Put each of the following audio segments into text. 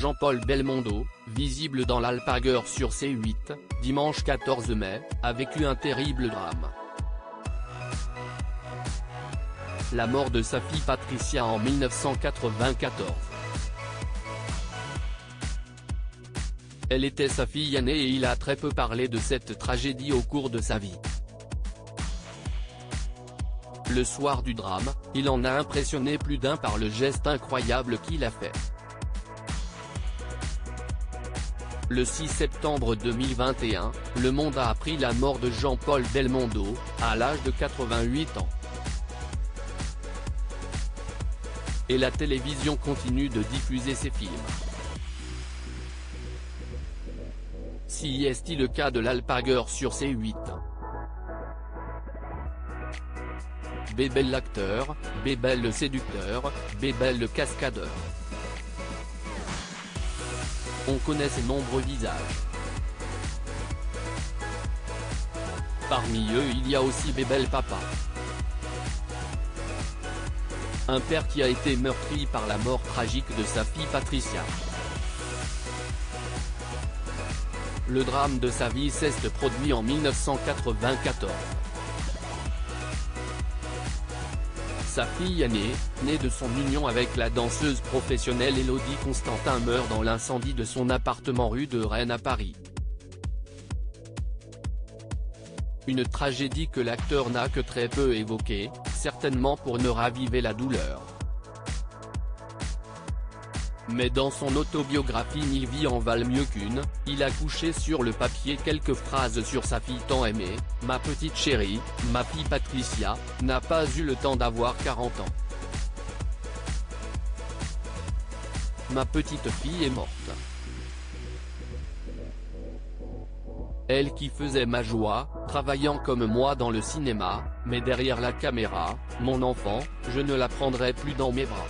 Jean-Paul Belmondo, visible dans l'Alpager sur C8, dimanche 14 mai, a vécu un terrible drame. La mort de sa fille Patricia en 1994. Elle était sa fille aînée et il a très peu parlé de cette tragédie au cours de sa vie. Le soir du drame, il en a impressionné plus d'un par le geste incroyable qu'il a fait. Le 6 septembre 2021, le monde a appris la mort de Jean-Paul Belmondo, à l'âge de 88 ans. Et la télévision continue de diffuser ses films. Si est-il le cas de l'Alpager sur C8. Bébel l'acteur, Bébel le séducteur, Bébel le cascadeur. On connaît ses nombreux visages. Parmi eux il y a aussi Bébel papa. Un père qui a été meurtri par la mort tragique de sa fille Patricia. Le drame de sa vie s'est produit en 1994. Sa fille aînée, née de son union avec la danseuse professionnelle Élodie Constantin meurt dans l'incendie de son appartement rue de Rennes à Paris. Une tragédie que l'acteur n'a que très peu évoquée, certainement pour ne raviver la douleur. Mais dans son autobiographie Mille vies en valent mieux qu'une, il a couché sur le papier quelques phrases sur sa fille tant aimée: ma petite chérie, ma fille Patricia, n'a pas eu le temps d'avoir 40 ans. Ma petite fille est morte. Elle qui faisait ma joie, travaillant comme moi dans le cinéma, mais derrière la caméra, mon enfant, je ne la prendrai plus dans mes bras.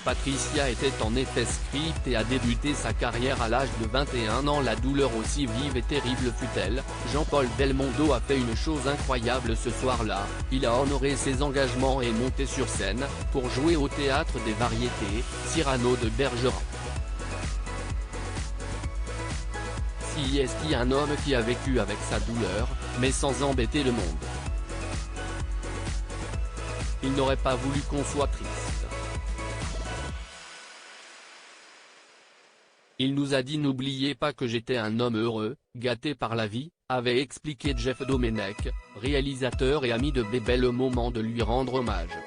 Patricia était en effet script et a débuté sa carrière à l'âge de 21 ans. La douleur aussi vive et terrible fut-elle, Jean-Paul Belmondo a fait une chose incroyable ce soir-là, il a honoré ses engagements et monté sur scène, pour jouer au Théâtre des Variétés, Cyrano de Bergerac. Si est-il un homme qui a vécu avec sa douleur, mais sans embêter le monde. Il n'aurait pas voulu qu'on soit triste. Il nous a dit: n'oubliez pas que j'étais un homme heureux, gâté par la vie, avait expliqué Jeff Domenech, réalisateur et ami de Bébel au moment de lui rendre hommage.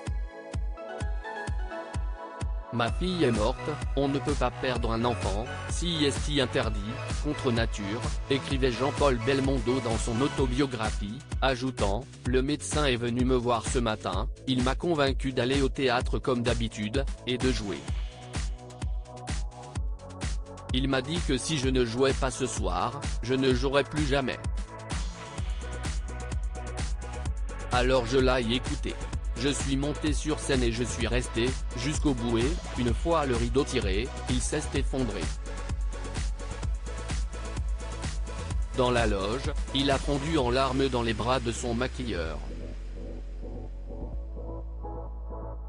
Ma fille est morte, on ne peut pas perdre un enfant, si est interdit, contre nature, écrivait Jean-Paul Belmondo dans son autobiographie, ajoutant: le médecin est venu me voir ce matin, il m'a convaincu d'aller au théâtre comme d'habitude, et de jouer. Il m'a dit que si je ne jouais pas ce soir, je ne jouerais plus jamais. Alors je l'ai écouté. Je suis monté sur scène et je suis resté, jusqu'au bout et, une fois le rideau tiré, il s'est effondré. Dans la loge, il a fondu en larmes dans les bras de son maquilleur.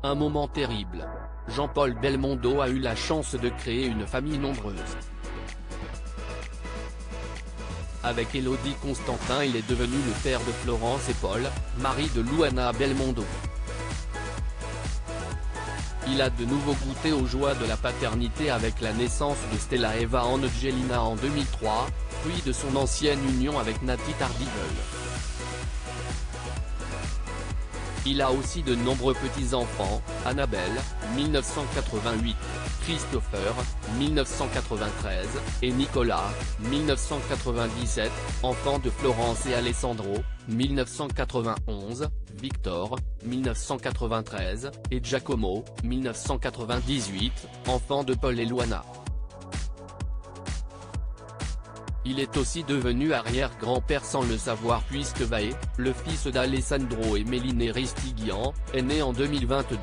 Un moment terrible. Jean-Paul Belmondo a eu la chance de créer une famille nombreuse. Avec Élodie Constantin il est devenu le père de Florence et Paul, mari de Luana Belmondo. Il a de nouveau goûté aux joies de la paternité avec la naissance de Stella Eva Angelina en 2003, fruit de son ancienne union avec Nati Tardivel. Il a aussi de nombreux petits-enfants, Annabelle, 1988, Christopher, 1993, et Nicolas, 1997, enfant de Florence et Alessandro, 1991, Victor, 1993, et Giacomo, 1998, enfant de Paul et Luana. Il est aussi devenu arrière-grand-père sans le savoir puisque Vae, le fils d'Alessandro et Méline Ristighian, est né en 2022.